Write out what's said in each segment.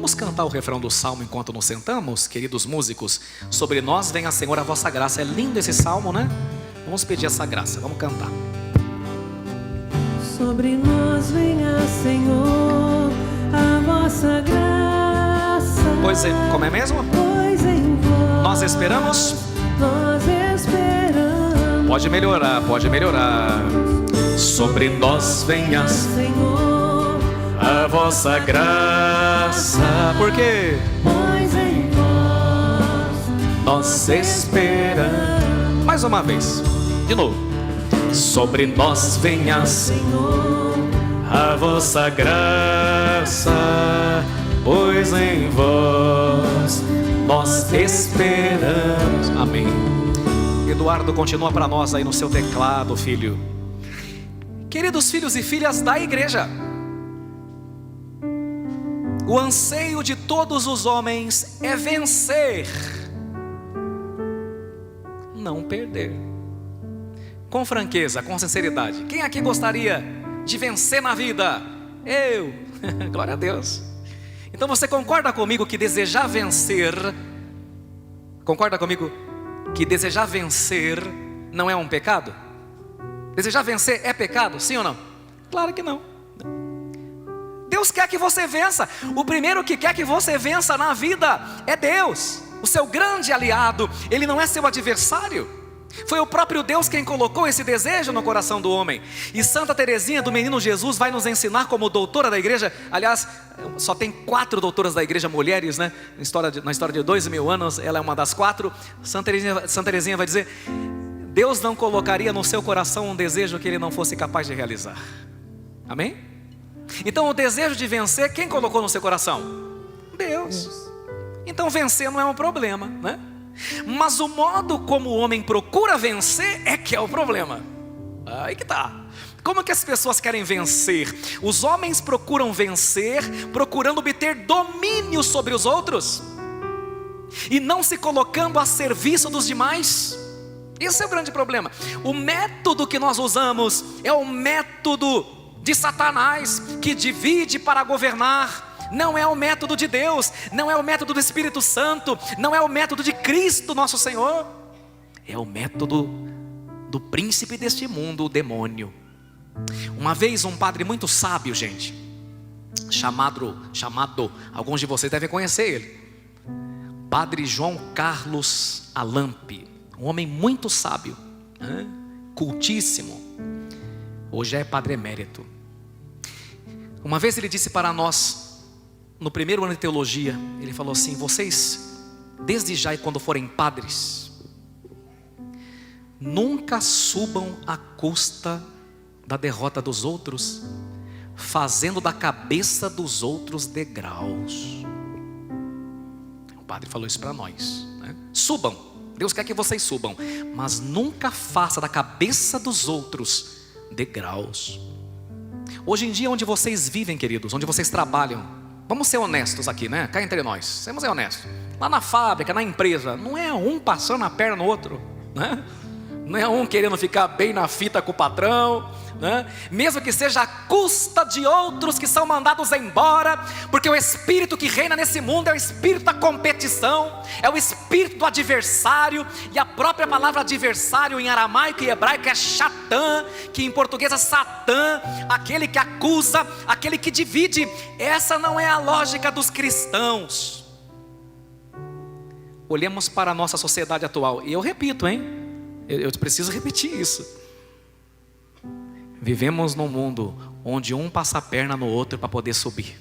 Vamos cantar o refrão do salmo enquanto nos sentamos, queridos músicos? Sobre nós venha, Senhor, a vossa graça. É lindo esse salmo, né? Vamos pedir essa graça, vamos cantar. Sobre nós venha, Senhor, a vossa graça. Pois é, como é mesmo? Pois em vós Nós esperamos. nós esperamos. Pode melhorar, pode melhorar. Sobre nós venha, Senhor, a vossa graça. Por quê? pois em vós Nós esperamos. Mais uma vez, de novo. Sobre nós venha, Senhor, a vossa graça, pois em vós nós esperamos. Amém. Eduardo, continua para nós aí no seu teclado, filho. Queridos filhos e filhas da igreja, o anseio de todos os homens é vencer, não perder. Com franqueza, com sinceridade, quem aqui gostaria de vencer na vida? Eu. Glória a Deus. Então você concorda comigo que desejar vencer, concorda comigo que desejar vencer não é um pecado? Desejar vencer é pecado, sim ou não? Claro que não. Deus quer que você vença. O primeiro que quer que você vença na vida é Deus, o seu grande aliado. Ele não é seu adversário. Foi o próprio Deus quem colocou esse desejo no coração do homem. E Santa Teresinha do Menino Jesus vai nos ensinar como doutora da igreja. Aliás, só tem 4 doutoras da igreja mulheres, né? Na história de 2000 anos, ela é uma das 4. Santa Teresinha vai dizer: Deus não colocaria no seu coração um desejo que ele não fosse capaz de realizar. Amém? Então o desejo de vencer, quem colocou no seu coração? Deus. Então vencer não é um problema, né? Mas o modo como o homem procura vencer é que é o problema. Aí que tá. Como que as pessoas querem vencer? Os homens procuram vencer procurando obter domínio sobre os outros e não se colocando a serviço dos demais. Esse é o grande problema. O método que nós usamos é o método de Satanás, que divide para governar. Não é o método de Deus, não é o método do Espírito Santo, não é o método de Cristo nosso Senhor. É o método do príncipe deste mundo, o demônio. Uma vez um padre muito sábio, gente, chamado, alguns de vocês devem conhecer ele, Padre João Carlos Alampe, um homem muito sábio, cultíssimo, hoje é padre emérito. Uma vez ele disse para nós, no primeiro ano de teologia, ele falou assim: vocês, desde já e quando forem padres, nunca subam à custa da derrota dos outros, fazendo da cabeça dos outros degraus. O padre falou isso para nós, né? Subam, Deus quer que vocês subam, mas nunca faça da cabeça dos outros degraus. Hoje em dia, onde vocês vivem, queridos, onde vocês trabalham, vamos ser honestos aqui, né? Cá entre nós, vamos ser honestos. Lá na fábrica, na empresa, não é um passando a perna no outro, né? Não é um querendo ficar bem na fita com o patrão, né? Mesmo que seja à custa de outros que são mandados embora, porque o espírito que reina nesse mundo é o espírito da competição, é o espírito do adversário. E a própria palavra adversário em aramaico e hebraico é Shatã, que em português é Satã, aquele que acusa, aquele que divide. Essa não é a lógica dos cristãos. Olhemos para a nossa sociedade atual, e eu repito, eu preciso repetir isso. Vivemos num mundo onde um passa a perna no outro para poder subir.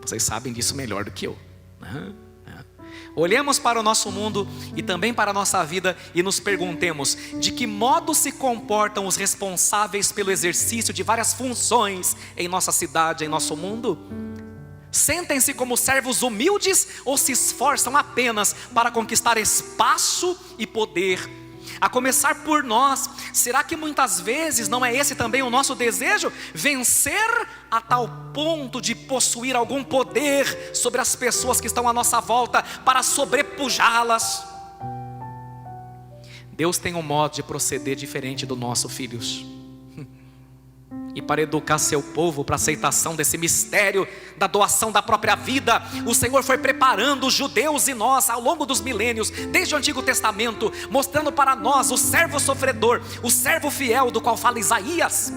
Vocês sabem disso melhor do que eu. Olhemos para o nosso mundo e também para a nossa vida e nos perguntemos: de que modo se comportam os responsáveis pelo exercício de várias funções em nossa cidade, em nosso mundo? Sentem-se como servos humildes ou se esforçam apenas para conquistar espaço e poder? A começar por nós, será que muitas vezes não é esse também o nosso desejo? Vencer a tal ponto de possuir algum poder sobre as pessoas que estão à nossa volta para sobrepujá-las? Deus tem um modo de proceder diferente do nosso, filhos. E para educar seu povo para a aceitação desse mistério da doação da própria vida, o Senhor foi preparando os judeus e nós ao longo dos milênios, desde o Antigo Testamento, mostrando para nós o servo sofredor, o servo fiel do qual fala Isaías.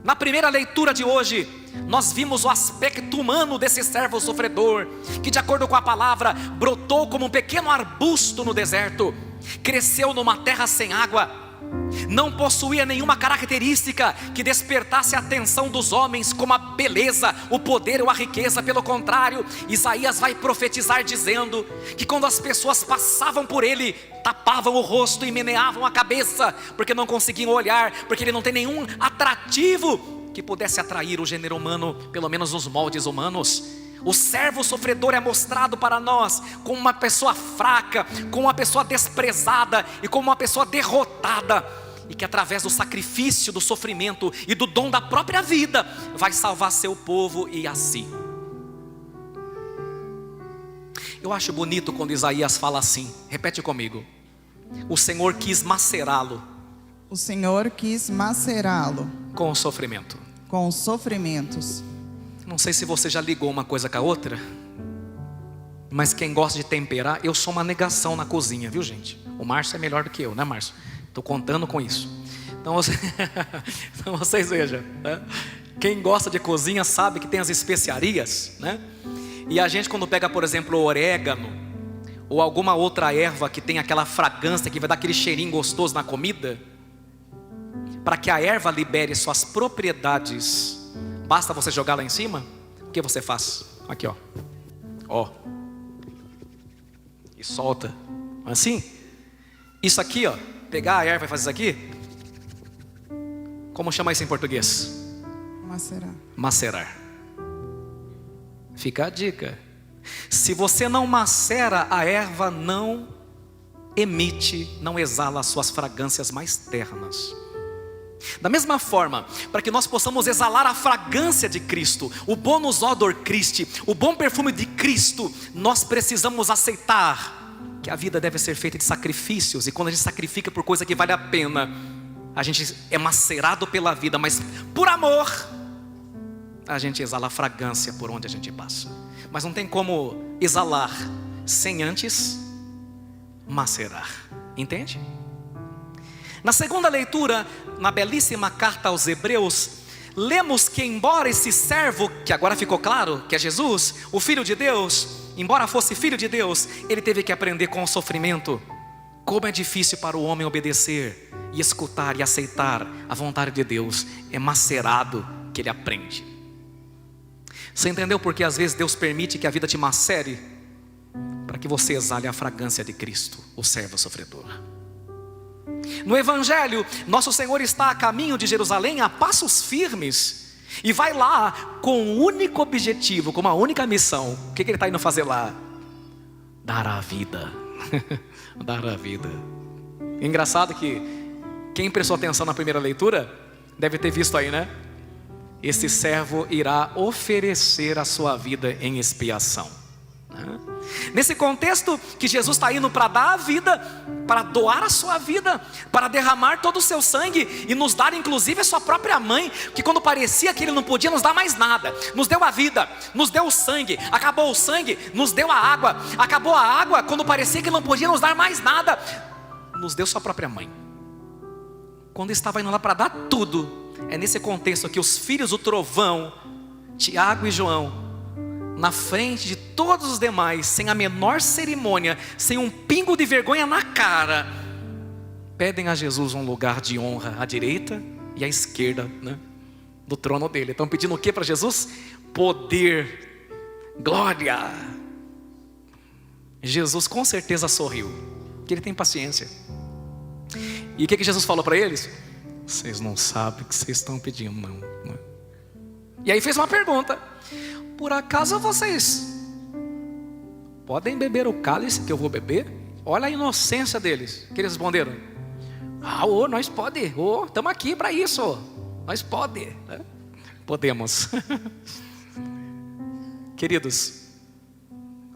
Na primeira leitura de hoje, nós vimos o aspecto humano desse servo sofredor, que de acordo com a palavra, brotou como um pequeno arbusto no deserto, cresceu numa terra sem água, não possuía nenhuma característica que despertasse a atenção dos homens, como a beleza, o poder ou a riqueza. Pelo contrário, Isaías vai profetizar dizendo que quando as pessoas passavam por ele, tapavam o rosto e meneavam a cabeça, porque não conseguiam olhar, porque ele não tem nenhum atrativo que pudesse atrair o gênero humano, pelo menos nos moldes humanos. O servo sofredor é mostrado para nós como uma pessoa fraca, como uma pessoa desprezada e como uma pessoa derrotada, e que através do sacrifício, do sofrimento e do dom da própria vida vai salvar seu povo e a si. Eu acho bonito quando Isaías fala assim, repete comigo: o Senhor quis macerá-lo. O Senhor quis macerá-lo Com o sofrimento. com os sofrimentos. Não sei se você já ligou uma coisa com a outra, mas quem gosta de temperar, eu sou uma negação na cozinha, viu gente? O Márcio é melhor do que eu, né Márcio? Estou contando com isso. Então, então vocês vejam, né? Quem gosta de cozinha sabe que tem as especiarias, né? E a gente quando pega, por exemplo, o orégano, ou alguma outra erva que tem aquela fragrância que vai dar aquele cheirinho gostoso na comida, para que a erva libere suas propriedades, basta você jogar lá em cima. O que você faz? Aqui ó, ó, e solta, assim. Isso aqui ó, pegar a erva e fazer isso aqui, como chama isso em português? Macerar. Macerar. Fica a dica: se você não macera, a erva não emite, não exala as suas fragrâncias mais ternas. Da mesma forma, para que nós possamos exalar a fragrância de Cristo, o bonus odor Christi, o bom perfume de Cristo, nós precisamos aceitar que a vida deve ser feita de sacrifícios. E quando a gente sacrifica por coisa que vale a pena, a gente é macerado pela vida, mas por amor a gente exala a fragrância por onde a gente passa. Mas não tem como exalar sem antes macerar, entende? Na segunda leitura, na belíssima carta aos Hebreus, lemos que embora esse servo, que agora ficou claro que é Jesus, o Filho de Deus, embora fosse Filho de Deus, ele teve que aprender com o sofrimento. Como é difícil para o homem obedecer e escutar e aceitar a vontade de Deus. É macerado que ele aprende. Você entendeu porque às vezes Deus permite que a vida te macere? Para que você exale a fragrância de Cristo, o servo sofredor. No Evangelho, nosso Senhor está a caminho de Jerusalém a passos firmes, e vai lá com um único objetivo, com uma única missão. O que ele está indo fazer lá? Dar a vida. Dar a vida. Engraçado que quem prestou atenção na primeira leitura deve ter visto aí, né? Esse servo irá oferecer a sua vida em expiação. Nesse contexto que Jesus está indo para dar a vida, para doar a sua vida, para derramar todo o seu sangue e nos dar inclusive a sua própria mãe, que quando parecia que ele não podia nos dar mais nada, nos deu a vida, nos deu o sangue, acabou o sangue, nos deu a água, acabou a água, quando parecia que não podia nos dar mais nada, nos deu sua própria mãe. Quando estava indo lá para dar tudo, é nesse contexto que os filhos do trovão, Tiago e João, na frente de todos os demais, sem a menor cerimônia, sem um pingo de vergonha na cara, pedem a Jesus um lugar de honra à direita e à esquerda, né, do trono dele. Estão pedindo o que para Jesus? Poder, glória. Jesus com certeza sorriu, porque ele tem paciência. E o que Jesus falou para eles? Vocês não sabem o que vocês estão pedindo, não. E aí fez uma pergunta: por acaso vocês podem beber o cálice que eu vou beber? Olha a inocência deles. Que eles responderam: nós pode, estamos aqui para isso, nós pode, né? Podemos. Queridos,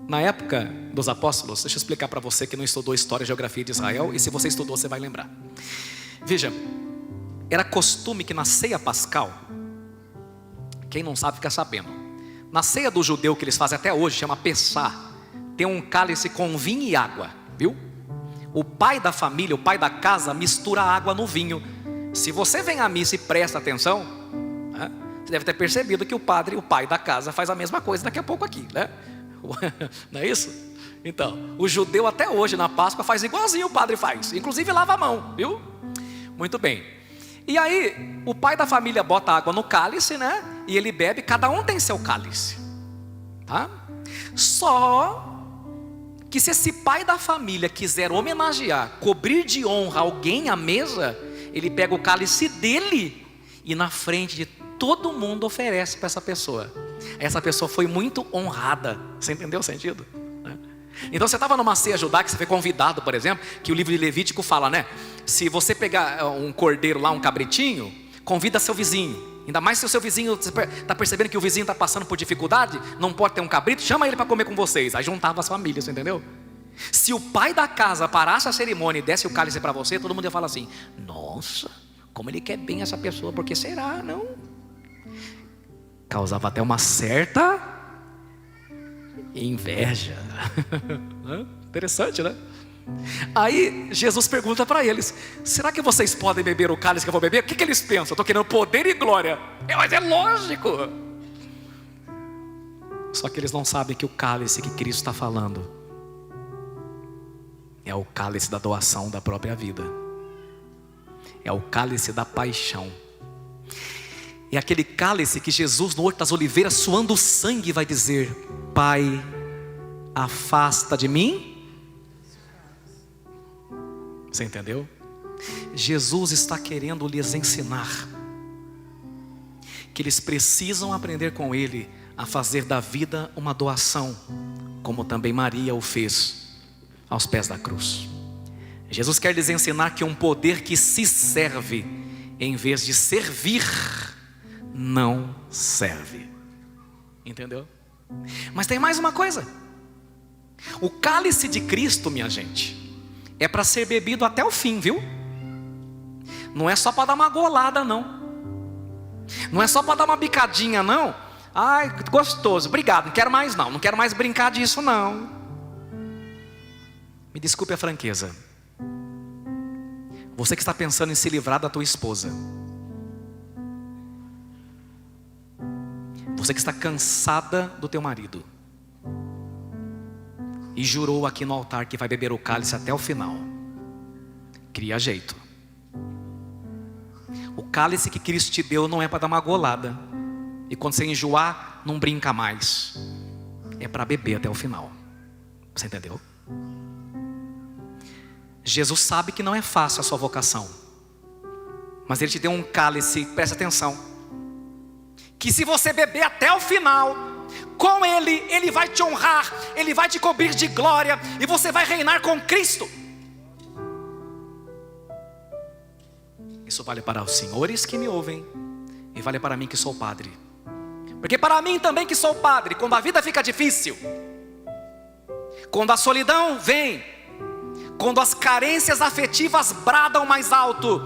na época dos apóstolos, deixa eu explicar para você que não estudou história e geografia de Israel, e se você estudou você vai lembrar. Veja, era costume que na ceia pascal, quem não sabe fica sabendo, na ceia do judeu que eles fazem até hoje, chama Pessá, tem um cálice com vinho e água, viu? O pai da família, o pai da casa mistura água no vinho. Se você vem à missa e presta atenção, né, você deve ter percebido que o pai da casa faz a mesma coisa daqui a pouco aqui, né? Não é isso? Então, o judeu até hoje na Páscoa faz igualzinho o padre faz, inclusive lava a mão, viu? Muito bem. E aí, o pai da família bota água no cálice, né? E ele bebe, cada um tem seu cálice, tá? Só que se esse pai da família quiser homenagear, cobrir de honra alguém à mesa, ele pega o cálice dele e na frente de todo mundo oferece para essa pessoa. Essa pessoa foi muito honrada. Você entendeu o sentido? Então você estava numa ceia judaica, você foi convidado, por exemplo, que o livro de Levítico fala, né? Se você pegar um cordeiro lá, um cabritinho, convida seu vizinho. Ainda mais se o seu vizinho está percebendo que o vizinho está passando por dificuldade, não pode ter um cabrito, chama ele para comer com vocês. Aí juntava as famílias, entendeu? Se o pai da casa parasse a cerimônia e desse o cálice para você, todo mundo ia falar assim: nossa, como ele quer bem essa pessoa, porque será, não? Causava até uma certa inveja. Interessante, né? Aí Jesus pergunta para eles: será que vocês podem beber o cálice que eu vou beber? O que eles pensam? Eu estou querendo poder e glória. Mas é lógico. Só que eles não sabem que o cálice que Cristo está falando é o cálice da doação da própria vida. É o cálice da paixão. É aquele cálice que Jesus no Horto das Oliveiras, suando o sangue, vai dizer: Pai, afasta de mim. Você entendeu? Jesus está querendo lhes ensinar que eles precisam aprender com Ele a fazer da vida uma doação, como também Maria o fez aos pés da cruz. Jesus quer lhes ensinar que um poder que se serve, em vez de servir, não serve. Entendeu? Mas tem mais uma coisa. O cálice de Cristo, minha gente, é para ser bebido até o fim, viu? Não é só para dar uma golada, não. Não é só para dar uma bicadinha, não. Ai, gostoso, obrigado, não quero mais não. Não quero mais brincar disso, não. Me desculpe a franqueza. Você que está pensando em se livrar da tua esposa, você que está cansada do teu marido e jurou aqui no altar que vai beber o cálice até o final, cria jeito. O cálice que Cristo te deu não é para dar uma golada, e quando você enjoar, não brinca mais. É para beber até o final. Você entendeu? Jesus sabe que não é fácil a sua vocação, mas Ele te deu um cálice, presta atenção, que se você beber até o final, com Ele, Ele vai te honrar, Ele vai te cobrir de glória, e você vai reinar com Cristo. Isso vale para os senhores que me ouvem, e vale para mim que sou padre. Porque para mim também que sou padre, quando a vida fica difícil, quando a solidão vem, quando as carências afetivas bradam mais alto,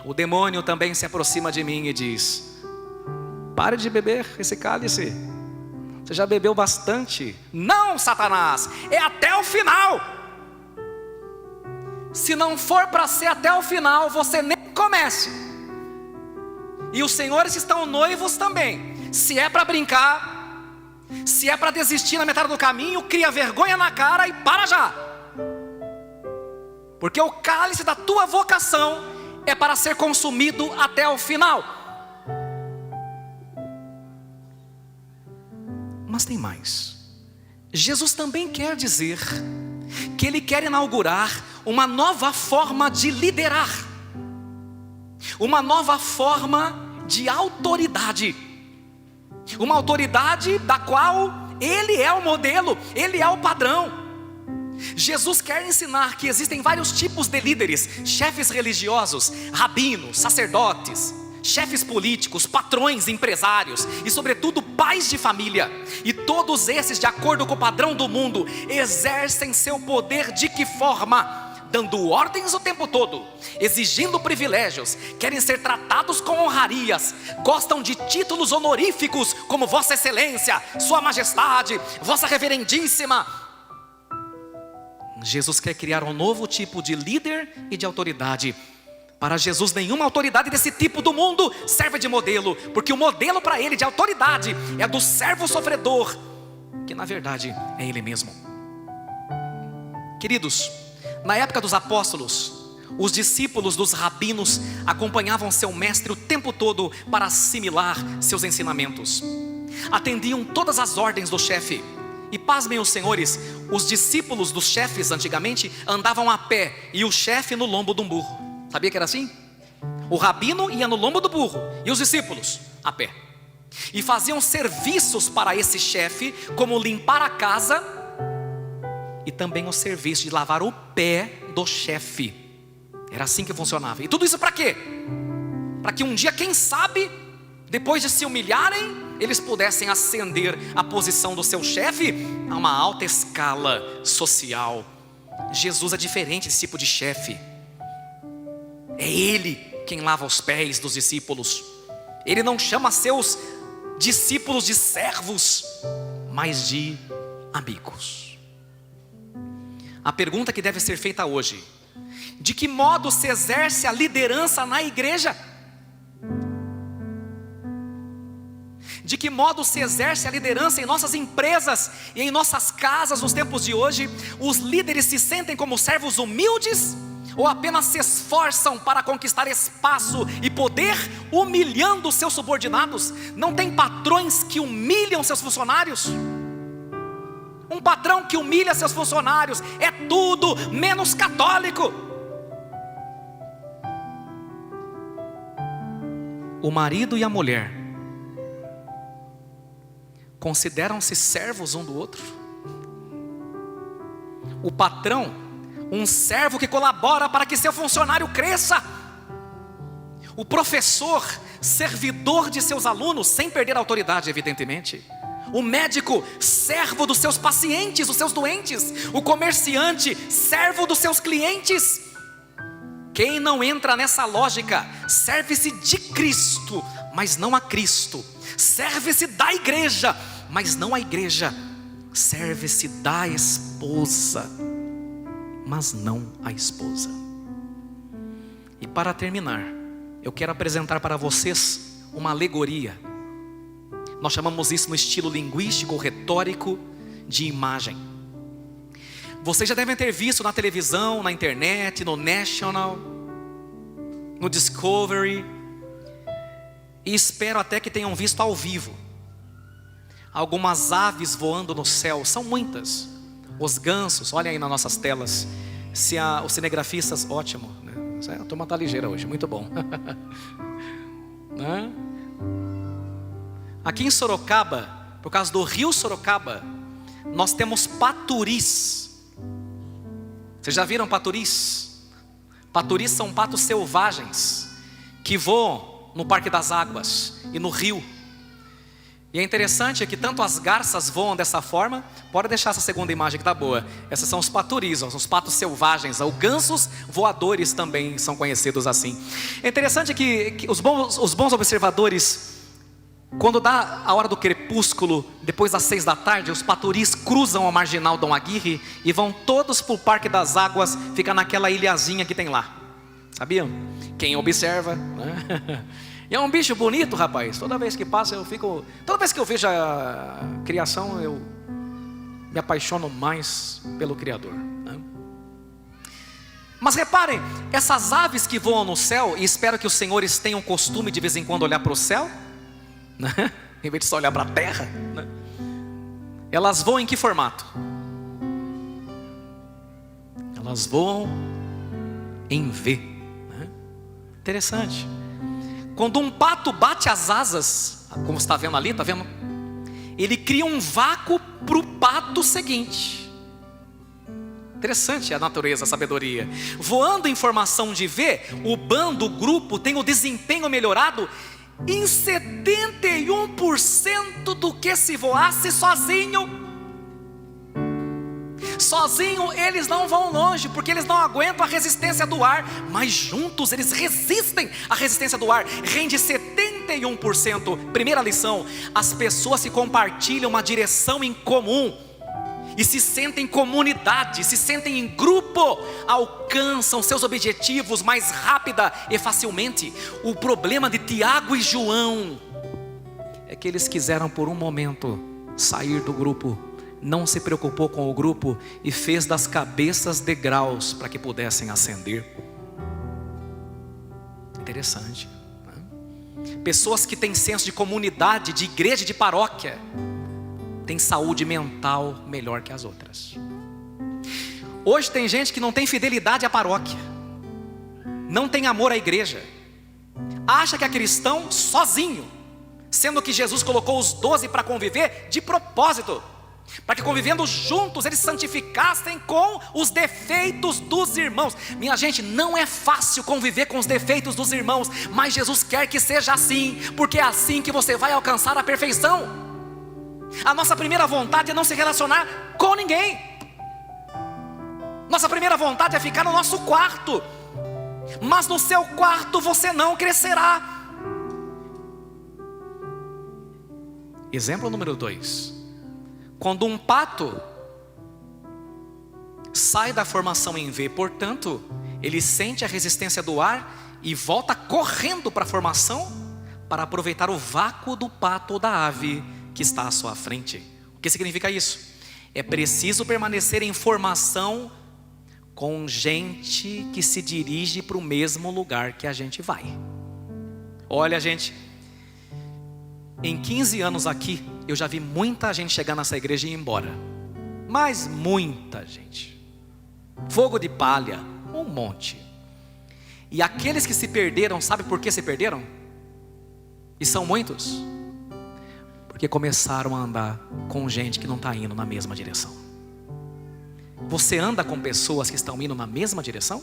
o demônio também se aproxima de mim e diz: pare de beber esse cálice, você já bebeu bastante. Não, Satanás, é até o final. Se não for para ser até o final, você nem comece. E os senhores estão noivos também. Se é para brincar, se é para desistir na metade do caminho, cria vergonha na cara e para já. Porque o cálice da tua vocação é para ser consumido até o final. Mas tem mais. Jesus também quer dizer que Ele quer inaugurar uma nova forma de liderar, uma nova forma de autoridade, uma autoridade da qual Ele é o modelo, Ele é o padrão. Jesus quer ensinar que existem vários tipos de líderes: chefes religiosos, rabinos, sacerdotes, chefes políticos, patrões, empresários e sobretudo pais de família. E todos esses, de acordo com o padrão do mundo, exercem seu poder de que forma? dando ordens o tempo todo, exigindo privilégios, querem ser tratados com honrarias, gostam de títulos honoríficos como Vossa Excelência, Sua Majestade, Vossa Reverendíssima. Jesus quer criar um novo tipo de líder e de autoridade. Para Jesus, nenhuma autoridade desse tipo do mundo serve de modelo, porque o modelo para ele de autoridade é do servo sofredor, que na verdade é ele mesmo. Queridos, na época dos apóstolos, os discípulos dos rabinos acompanhavam seu mestre o tempo todo para assimilar seus ensinamentos. Atendiam todas as ordens do chefe. E pasmem os senhores, os discípulos dos chefes antigamente andavam a pé e o chefe no lombo de um burro. Sabia que era assim? O rabino ia no lombo do burro e os discípulos a pé. E faziam serviços para esse chefe, como limpar a casa e também o serviço de lavar o pé do chefe. Era assim que funcionava. E tudo isso para quê? Para que um dia, quem sabe, depois de se humilharem, eles pudessem ascender a posição do seu chefe a uma alta escala social. Jesus é diferente desse tipo de chefe. É Ele quem lava os pés dos discípulos. Ele não chama seus discípulos de servos, mas de amigos. A pergunta que deve ser feita hoje: de que modo se exerce a liderança na igreja? De que modo se exerce a liderança em nossas empresas e em nossas casas nos tempos de hoje? Os líderes se sentem como servos humildes ou apenas se esforçam para conquistar espaço e poder, humilhando seus subordinados? Não tem patrões que humilham seus funcionários? Um patrão que humilha seus funcionários é tudo menos católico. O marido e a mulher consideram-se servos um do outro. O patrão, um servo que colabora para que seu funcionário cresça. O professor, servidor de seus alunos, sem perder a autoridade, evidentemente. O médico, servo dos seus pacientes, dos seus doentes. O comerciante, servo dos seus clientes. Quem não entra nessa lógica, serve-se de Cristo, mas não a Cristo. Serve-se da igreja, mas não a igreja. Serve-se da esposa, mas não a esposa. E para terminar, eu quero apresentar para vocês uma alegoria. Nós chamamos isso no estilo linguístico, retórico, de imagem. Vocês já devem ter visto na televisão, na internet, no National, no Discovery, e espero até que tenham visto ao vivo algumas aves voando no céu. São muitas. Os gansos, olhem aí nas nossas telas. Os cinegrafistas, ótimo, né? A turma está ligeira hoje, muito bom. Né? Aqui em Sorocaba, por causa do rio Sorocaba, nós temos paturis. Vocês já viram paturis? Paturis são patos selvagens que voam no Parque das Águas e no rio. E é interessante que tanto as garças voam dessa forma. Pode deixar essa segunda imagem que está boa. Essas são os paturis, os patos selvagens. Os gansos voadores também são conhecidos assim. É interessante que os bons observadores, quando dá a hora do crepúsculo, depois das 6 da tarde, os paturis cruzam a marginal Dom Aguirre e vão todos para o Parque das Águas, fica naquela ilhazinha que tem lá. Sabiam? Quem observa, né? E é um bicho bonito, rapaz. Toda vez que passa eu fico... Toda vez que eu vejo a criação, eu me apaixono mais pelo Criador, né? Mas reparem, essas aves que voam no céu, e espero que os senhores tenham costume de vez em quando olhar para o céu, né? Em vez de só olhar para a terra, né? Elas voam em que formato? Elas voam em V, né? Interessante. Quando um pato bate as asas, como você está vendo ali, está vendo? Ele cria um vácuo para o pato seguinte. Interessante a natureza, a sabedoria. Voando em formação de V, o bando, o grupo tem o desempenho melhorado em 71% do que se voasse sozinho. Sozinho eles não vão longe, porque eles não aguentam a resistência do ar, mas juntos eles resistem à resistência do ar. Rende 71%. Primeira lição: as pessoas se compartilham uma direção em comum e se sentem em comunidade, se sentem em grupo, alcançam seus objetivos mais rápida e facilmente. O problema de Tiago e João é que eles quiseram por um momento sair do grupo, não se preocupou com o grupo e fez das cabeças degraus para que pudessem ascender. Interessante, né? Pessoas que têm senso de comunidade, de igreja, de paróquia, têm saúde mental melhor que as outras. Hoje tem gente que não tem fidelidade à paróquia, não tem amor à igreja, acha que é cristão sozinho, sendo que Jesus colocou os 12 para conviver de propósito, para que convivendo juntos eles santificassem com os defeitos dos irmãos. Minha gente, não é fácil conviver com os defeitos dos irmãos, mas Jesus quer que seja assim, porque é assim que você vai alcançar a perfeição. A nossa primeira vontade é não se relacionar com ninguém. Nossa primeira vontade é ficar no nosso quarto, mas no seu quarto você não crescerá. Exemplo número 2: quando um pato sai da formação em V, portanto, ele sente a resistência do ar e volta correndo para a formação para aproveitar o vácuo do pato ou da ave que está à sua frente. O que significa isso? É preciso permanecer em formação com gente que se dirige para o mesmo lugar que a gente vai. Olha, gente, em 15 anos aqui, eu já vi muita gente chegar nessa igreja e ir embora. Mas muita gente. Fogo de palha, um monte. E aqueles que se perderam, sabe por que se perderam? E são muitos. Porque começaram a andar com gente que não está indo na mesma direção. Você anda com pessoas que estão indo na mesma direção?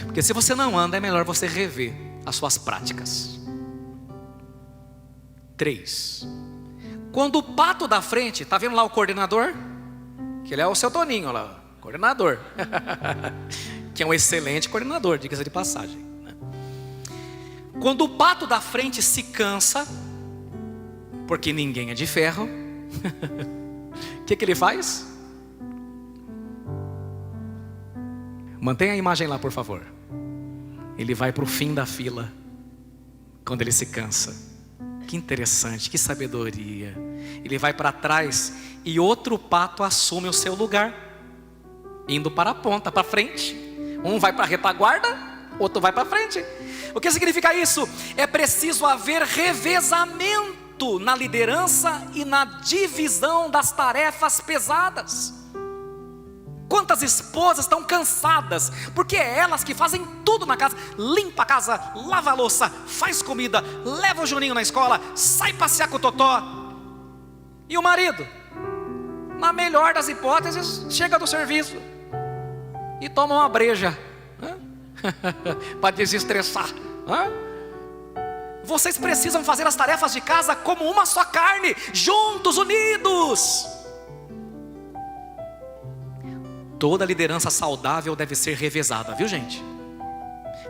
Porque se você não anda, é melhor você rever as suas práticas. 3. Quando o pato da frente, está vendo lá o coordenador? Que ele é o seu Toninho lá, coordenador. Que é um excelente coordenador, diga-se de passagem, né? Quando o pato da frente se cansa, porque ninguém é de ferro, o que ele faz? Mantenha a imagem lá, por favor. Ele vai para o fim da fila quando ele se cansa. Que interessante, que sabedoria. Ele vai para trás e outro pato assume o seu lugar, indo para a ponta, para frente. Um vai para a retaguarda, outro vai para frente. O que significa isso? É preciso haver revezamento na liderança e na divisão das tarefas pesadas. Quantas esposas estão cansadas, porque é elas que fazem tudo na casa. Limpa a casa, lava a louça, faz comida, leva o Juninho na escola, sai passear com o Totó. E o marido, na melhor das hipóteses, chega do serviço e toma uma breja para desestressar. Vocês precisam fazer as tarefas de casa como uma só carne, juntos, unidos. Toda liderança saudável deve ser revezada, viu, gente?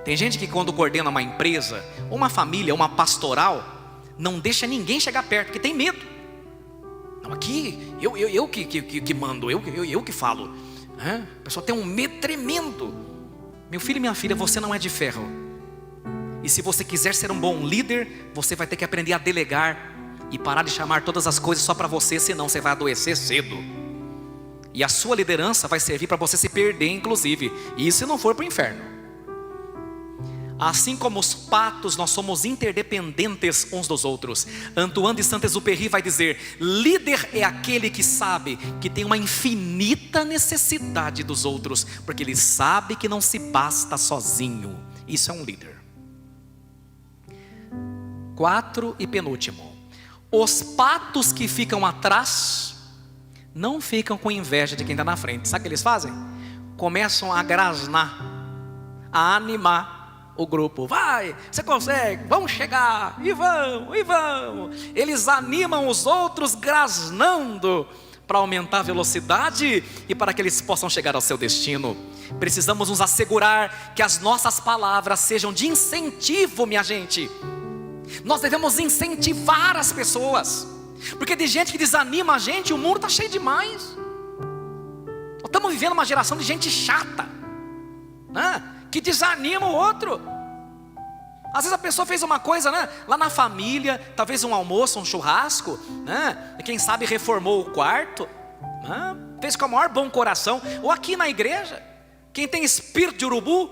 Tem gente que quando coordena uma empresa, uma família, uma pastoral, não deixa ninguém chegar perto, porque tem medo. Não, aqui, eu que mando, eu que falo. A pessoa tem um medo tremendo. Meu filho e minha filha, você não é de ferro. E se você quiser ser um bom líder, você vai ter que aprender a delegar e parar de chamar todas as coisas só para você, senão você vai adoecer cedo. E a sua liderança vai servir para você se perder, inclusive, e se não for para o inferno. Assim como os patos, nós somos interdependentes uns dos outros. Antoine de Saint-Exupéry vai dizer: líder é aquele que sabe que tem uma infinita necessidade dos outros, porque ele sabe que não se basta sozinho. Isso é um líder. 4 e penúltimo: os patos que ficam atrás não ficam com inveja de quem está na frente. Sabe o que eles fazem? Começam a grasnar, a animar o grupo. Vai, você consegue, vamos chegar, e vamos. Eles animam os outros grasnando para aumentar a velocidade e para que eles possam chegar ao seu destino. Precisamos nos assegurar que as nossas palavras sejam de incentivo, minha gente. Nós devemos incentivar as pessoas, porque de gente que desanima a gente, o mundo está cheio demais. Nós estamos vivendo uma geração de gente chata, né? Que desanima o outro. Às vezes a pessoa fez uma coisa, né, lá na família, talvez um almoço, um churrasco, né, quem sabe reformou o quarto, né, fez com o maior bom coração. Ou aqui na igreja, quem tem espírito de urubu,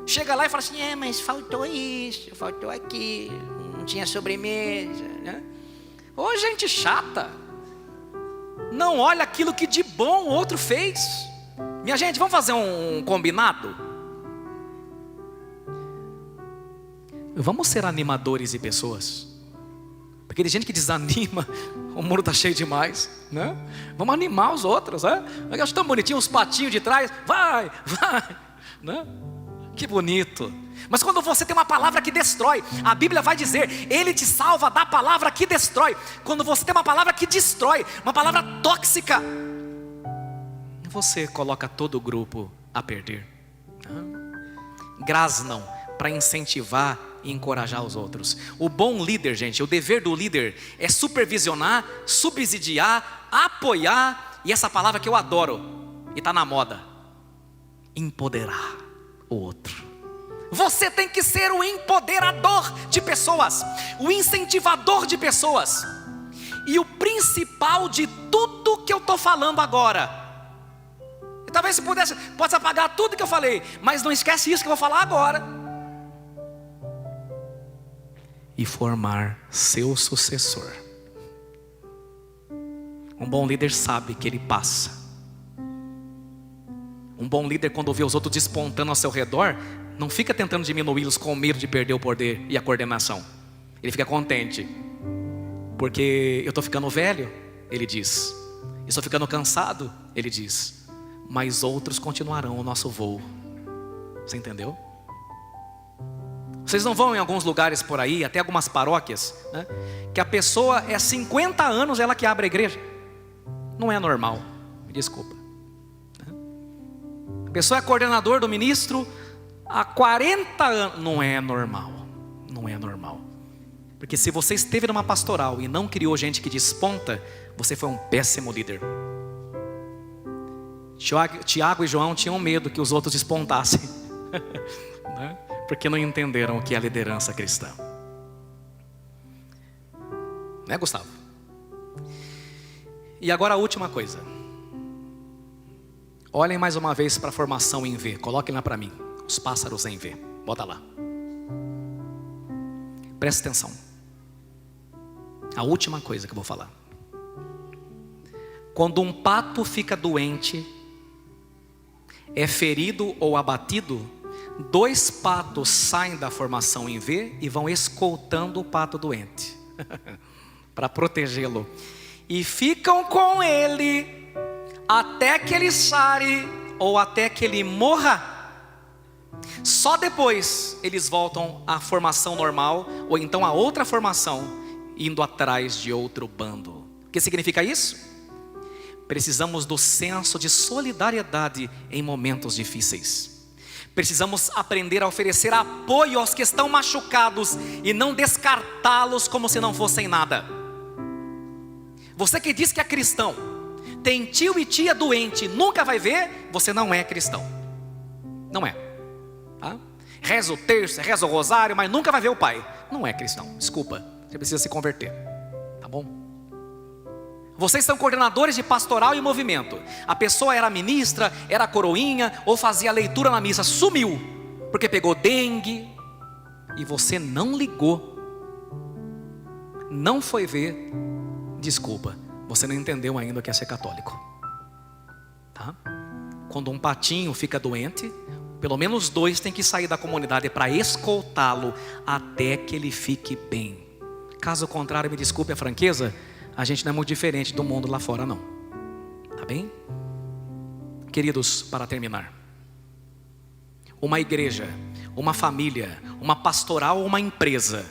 chega lá e fala assim: mas faltou isso, faltou aqui, não tinha sobremesa, né? Ô, gente chata, não olha aquilo que de bom o outro fez. Minha gente, vamos fazer um combinado? Vamos ser animadores de pessoas, porque tem gente que desanima, o mundo está cheio demais, né? Vamos animar os outros, né? Eu acho tão bonitinho os patinhos de trás, vai, né? Que bonito. Mas quando você tem uma palavra que destrói, a Bíblia vai dizer: Ele te salva da palavra que destrói. Quando você tem uma palavra que destrói, uma palavra tóxica, você coloca todo o grupo a perder. Grasnam para incentivar e encorajar os outros. O bom líder, gente, o dever do líder é supervisionar, subsidiar, apoiar, e essa palavra que eu adoro e está na moda: empoderar o outro. Você tem que ser o empoderador de pessoas, o incentivador de pessoas. E o principal de tudo que eu estou falando agora, e talvez você possa apagar tudo que eu falei, mas não esquece isso que eu vou falar agora: e formar seu sucessor. Um bom líder sabe que ele passa. Um bom líder, quando vê os outros despontando ao seu redor, não fica tentando diminuí-los com medo de perder o poder e a coordenação. Ele fica contente, porque eu estou ficando velho, ele diz, estou ficando cansado, ele diz, mas outros continuarão o nosso voo. Você entendeu? Vocês não vão em alguns lugares por aí, até algumas paróquias, né, que a pessoa é 50 anos ela que abre a igreja? Não é normal, me desculpa. A pessoa é coordenador do ministro há 40 anos. Não é normal, não é normal. Porque se você esteve numa pastoral e não criou gente que desponta, você foi um péssimo líder. Tiago e João tinham medo que os outros despontassem, né? Porque não entenderam o que é a liderança cristã. Né, Gustavo? E agora a última coisa. Olhem mais uma vez para a formação em V. Coloquem lá para mim, os pássaros em V. Bota lá. Presta atenção. A última coisa que eu vou falar. Quando um pato fica doente, é ferido ou abatido, 2 patos saem da formação em V e vão escoltando o pato doente para protegê-lo, e ficam com ele até que ele sare ou até que ele morra. Só depois eles voltam à formação normal, ou então a outra formação, indo atrás de outro bando. O que significa isso? Precisamos do senso de solidariedade em momentos difíceis. Precisamos aprender a oferecer apoio aos que estão machucados e não descartá-los como se não fossem nada. Você que diz que é cristão, tem tio e tia doente, nunca vai ver, você não é cristão. Não é, tá? Reza o terço, reza o rosário, mas nunca vai ver o pai. Não é cristão, desculpa, você precisa se converter, tá bom? Vocês são coordenadores de pastoral e movimento. A pessoa era ministra, era coroinha, ou fazia leitura na missa, sumiu, porque pegou dengue, e você não ligou, não foi ver. Desculpa, você não entendeu ainda o que é ser católico, tá? Quando um patinho fica doente, pelo menos 2 tem que sair da comunidade para escoltá-lo até que ele fique bem. Caso contrário, me desculpe a franqueza, a gente não é muito diferente do mundo lá fora, não. Tá bem? Queridos, para terminar, uma igreja, uma família, uma pastoral ou uma empresa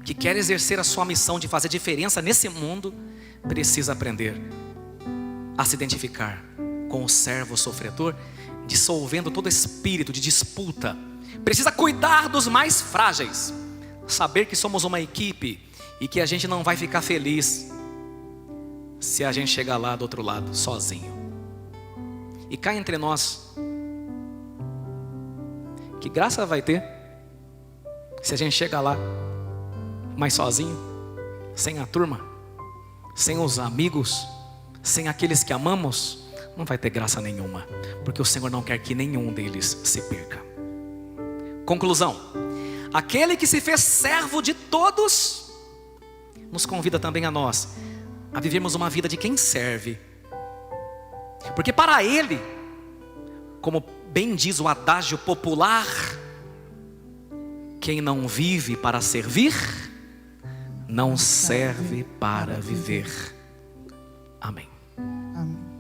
que quer exercer a sua missão de fazer diferença nesse mundo, precisa aprender a se identificar com o servo sofredor, dissolvendo todo espírito de disputa. Precisa cuidar dos mais frágeis, saber que somos uma equipe e que a gente não vai ficar feliz se a gente chegar lá do outro lado sozinho. E cá entre nós, que graça vai ter se a gente chegar lá mais sozinho, sem a turma, sem os amigos, sem aqueles que amamos? Não vai ter graça nenhuma, porque o Senhor não quer que nenhum deles se perca. Conclusão: aquele que se fez servo de todos nos convida também a nós a vivermos uma vida de quem serve, porque para Ele, como bem diz o adágio popular, quem não vive para servir, não serve para viver. Amém. Amém.